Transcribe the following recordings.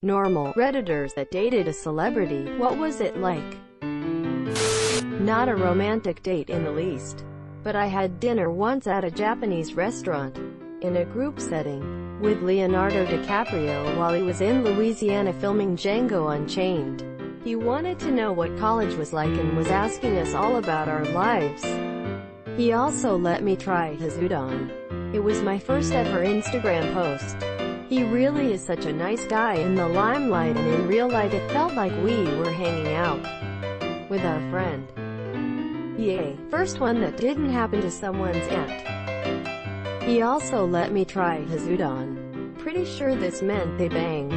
Normal redditors that dated a celebrity. What was it like? Not a romantic date in the least. But I had dinner once at a Japanese restaurant, in a group setting, with Leonardo DiCaprio while he was in Louisiana filming Django Unchained. He wanted to know what college was like and was asking us all about our lives. He also let me try his udon. It was my first ever Instagram post. He really is such a nice guy in the limelight, and in real life it felt like we were hanging out with our friend. Yay. First one that didn't happen to someone's aunt. He also let me try his udon. Pretty sure this meant they banged.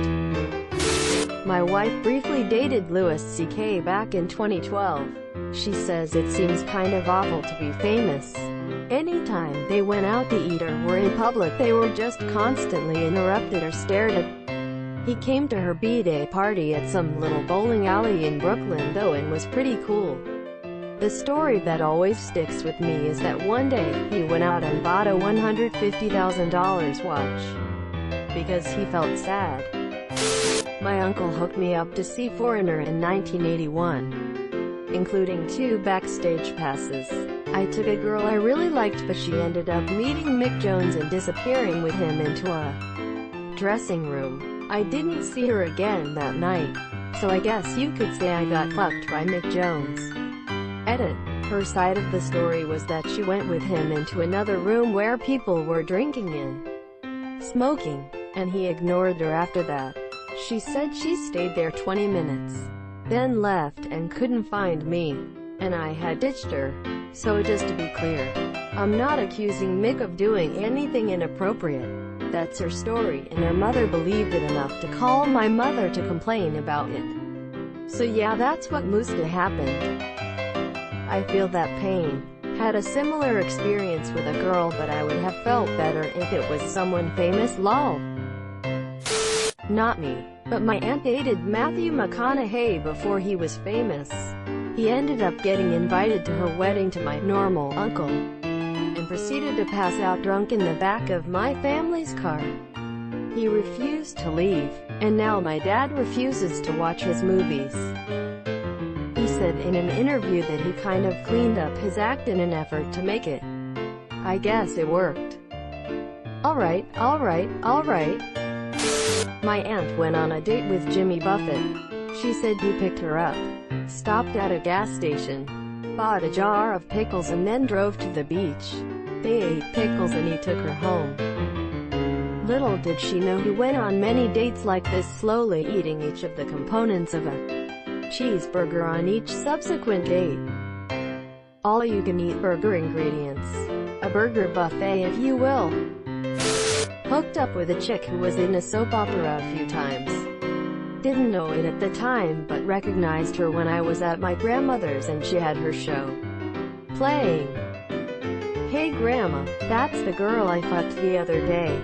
My wife briefly dated Louis C.K. back in 2012. She says it seems kind of awful to be famous. Anytime they went out to eat or were in public, they were just constantly interrupted or stared at. He came to her b-day party at some little bowling alley in Brooklyn though, and was pretty cool. The story that always sticks with me is that one day, he went out and bought a $150,000 watch because he felt sad. My uncle hooked me up to see Foreigner in 1981, including 2 backstage passes. I took a girl I really liked, but she ended up meeting Mick Jones and disappearing with him into a dressing room. I didn't see her again that night, so I guess you could say I got fucked by Mick Jones. Edit. Her side of the story was that she went with him into another room where people were drinking and smoking, and he ignored her after that. She said she stayed there 20 minutes, then left and couldn't find me, and I had ditched her. So just to be clear, I'm not accusing Mick of doing anything inappropriate. That's her story, and her mother believed it enough to call my mother to complain about it. So yeah, that's what must have happened. I feel that pain. Had a similar experience with a girl, but I would have felt better if it was someone famous, lol. Not me. But my aunt dated Matthew McConaughey before he was famous. He ended up getting invited to her wedding to my normal uncle, and proceeded to pass out drunk in the back of my family's car. He refused to leave, and now my dad refuses to watch his movies. He said in an interview that he kind of cleaned up his act in an effort to make it. I guess it worked. Alright. My aunt went on a date with Jimmy Buffett. She said he picked her up, stopped at a gas station, bought a jar of pickles and then drove to the beach. They ate pickles and he took her home. Little did she know he went on many dates like this, slowly eating each of the components of a cheeseburger on each subsequent date. All-you-can-eat burger ingredients. A burger buffet, if you will. Hooked up with a chick who was in a soap opera a few times. Didn't know it at the time, but recognized her when I was at my grandmother's and she had her show playing. Hey grandma, that's the girl I fucked the other day.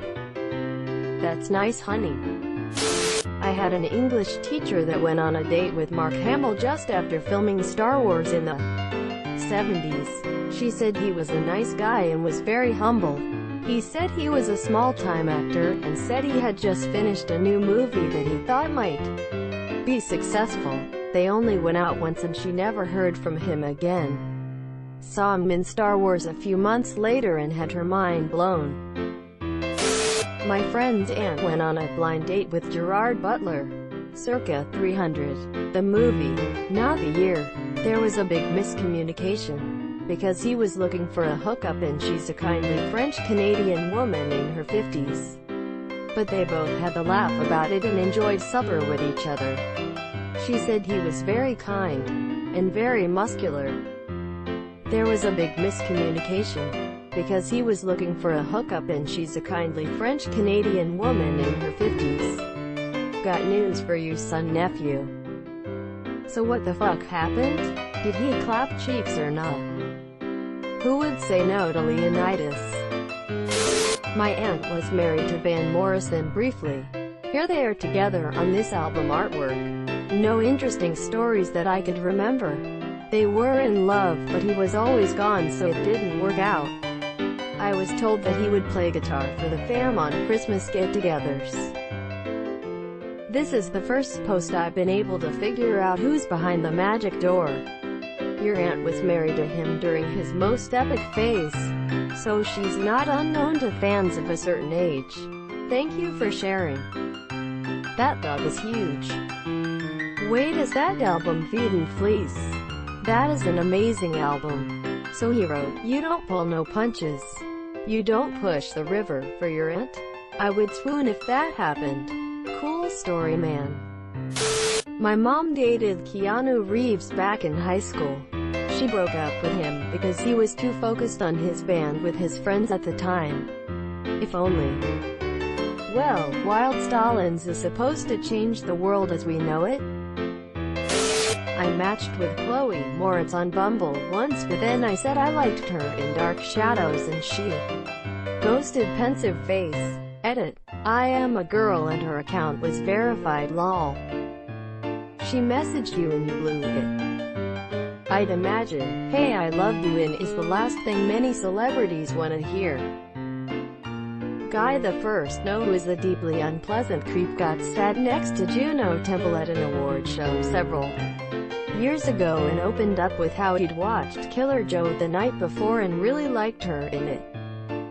That's nice, honey. I had an English teacher that went on a date with Mark Hamill just after filming Star Wars in the 70s. She said he was a nice guy and was very humble. He said he was a small-time actor, and said he had just finished a new movie that he thought might be successful. They only went out once and she never heard from him again. Saw him in Star Wars a few months later and had her mind blown. My friend's aunt went on a blind date with Gerard Butler. Circa 300. The movie, not the year. There was a big miscommunication, because he was looking for a hookup and she's a kindly French-Canadian woman in her 50s. But they both had to laugh about it and enjoyed supper with each other. She said he was very kind, and very muscular. There was a big miscommunication, because he was looking for a hookup and she's a kindly French-Canadian woman in her 50s. Got news for you, son-nephew. So what the fuck happened? Did he clap cheeks or not? Who would say no to Leonidas? My aunt was married to Van Morrison briefly. Here they are together on this album artwork. No interesting stories that I could remember. They were in love, but he was always gone, so it didn't work out. I was told that he would play guitar for the fam on Christmas get-togethers. This is the first post I've been able to figure out who's behind the magic door. Your aunt was married to him during his most epic phase, so she's not unknown to fans of a certain age. Thank you for sharing. That dog is huge. Wait, is that album Feed and Fleece? That is an amazing album. So he wrote, you don't pull no punches. You don't push the river for your aunt? I would swoon if that happened. Cool story, man. My mom dated Keanu Reeves back in high school. She broke up with him because he was too focused on his band with his friends at the time. If only. Well, Wild Stalins is supposed to change the world as we know it. I matched with Chloe Moritz on Bumble once, but then I said I liked her in Dark Shadows and she ghosted. Pensive face. Edit. I am a girl and her account was verified lol. She messaged you and you blew it. I'd imagine, hey I love you in is the last thing many celebrities want to hear. Guy the first know who is the deeply unpleasant creep got sat next to Juno Temple at an award show several years ago and opened up with how he'd watched Killer Joe the night before and really liked her in it.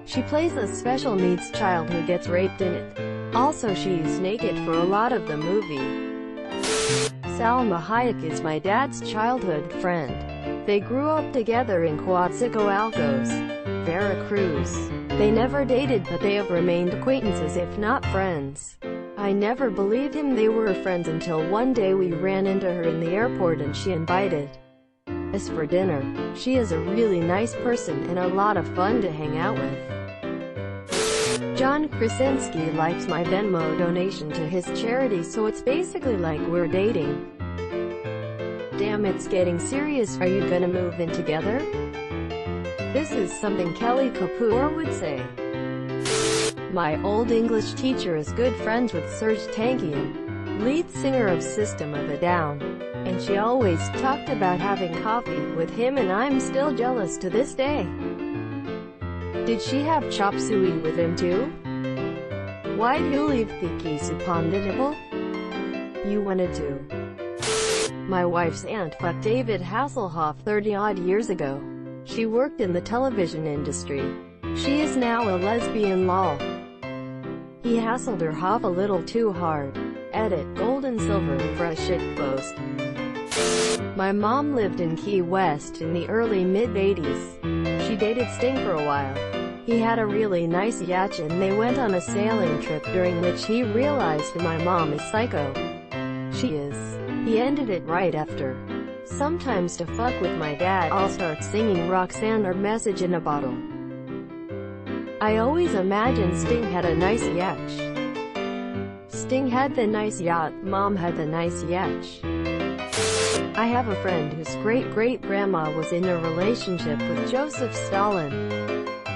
She plays a special needs child who gets raped in it. Also she's naked for a lot of the movie. Salma Hayek is my dad's childhood friend. They grew up together in Coatzacoalcos, Veracruz. They never dated but they have remained acquaintances if not friends. I never believed him they were friends until one day we ran into her in the airport and she invited us for dinner. She is a really nice person and a lot of fun to hang out with. John Krasinski likes my Venmo donation to his charity, so it's basically like we're dating. Damn, it's getting serious. Are you gonna move in together? This is something Kelly Kapoor would say. My old English teacher is good friends with Serj Tankian, lead singer of System of a Down, and she always talked about having coffee with him and I'm still jealous to this day. Did she have chop suey with him too? Why'd you leave Thiki Suponditable? You wanted to. My wife's aunt fucked David Hasselhoff 30-odd years ago. She worked in the television industry. She is now a lesbian lol. He hassled her Hoff a little too hard. Edit. Gold and silver for a shit post. My mom lived in Key West in the early mid-80s. She dated Sting for a while. He had a really nice yacht and they went on a sailing trip during which he realized my mom is psycho. She is. He ended it right after. Sometimes to fuck with my dad, I'll start singing Roxanne or Message in a Bottle. I always imagined Sting had a nice yacht. Sting had the nice yacht, Mom had the nice yacht. I have a friend whose great-great-grandma was in a relationship with Joseph Stalin.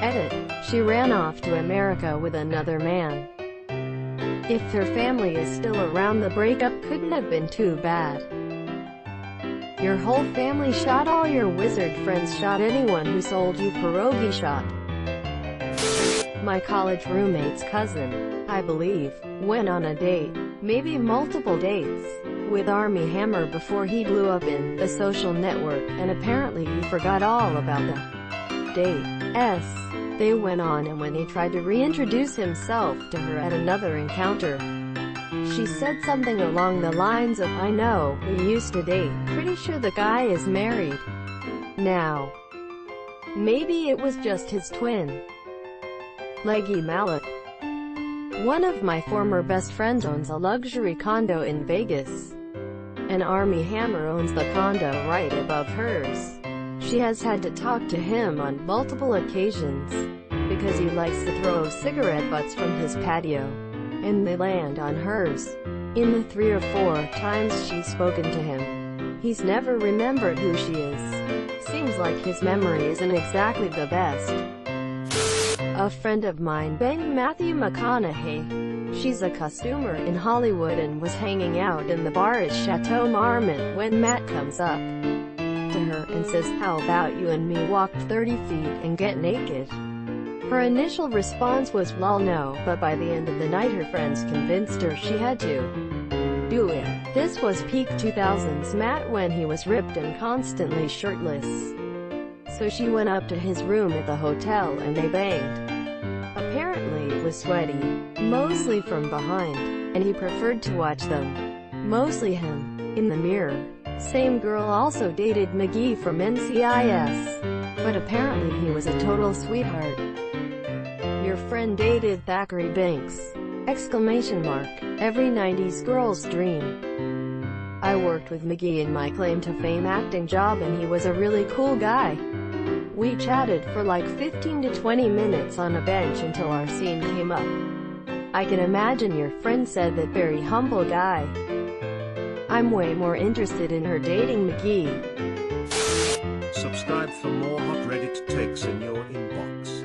Edit. She ran off to America with another man. If her family is still around, the breakup couldn't have been too bad. Your whole family shot, all your wizard friends shot, anyone who sold you pierogi shot. My college roommate's cousin, I believe, went on a date, maybe multiple dates, with Army Hammer before he blew up in The Social Network, and apparently he forgot all about the date. They went on, and when he tried to reintroduce himself to her at another encounter, she said something along the lines of, I know, we used to date, pretty sure the guy is married now. Maybe it was just his twin. Leggy Mallet. One of my former best friends owns a luxury condo in Vegas. And Army Hammer owns the condo right above hers. She has had to talk to him on multiple occasions, because he likes to throw cigarette butts from his patio, and they land on hers. In the 3 or 4 times she's spoken to him, he's never remembered who she is. Seems like his memory isn't exactly the best. A friend of mine banged Matthew McConaughey. She's a costumer in Hollywood and was hanging out in the bar at Chateau Marmont when Matt comes up to her and says, how about you and me walk 30 feet and get naked? Her initial response was lol no, but by the end of the night her friends convinced her she had to. This was peak 2000s Matt when he was ripped and constantly shirtless. So she went up to his room at the hotel and they banged. Apparently it was sweaty, mostly from behind, and he preferred to watch them, mostly him, in the mirror. Same girl also dated McGee from NCIS, but apparently he was a total sweetheart. Your friend dated Thackeray Banks! Exclamation mark. Every 90s girl's dream. I worked with McGee in my claim to fame acting job and he was a really cool guy. We chatted for like 15 to 20 minutes on a bench until our scene came up. I can imagine your friend said that very humble guy. I'm way more interested in her dating McGee. Subscribe for more hot Reddit takes in your inbox.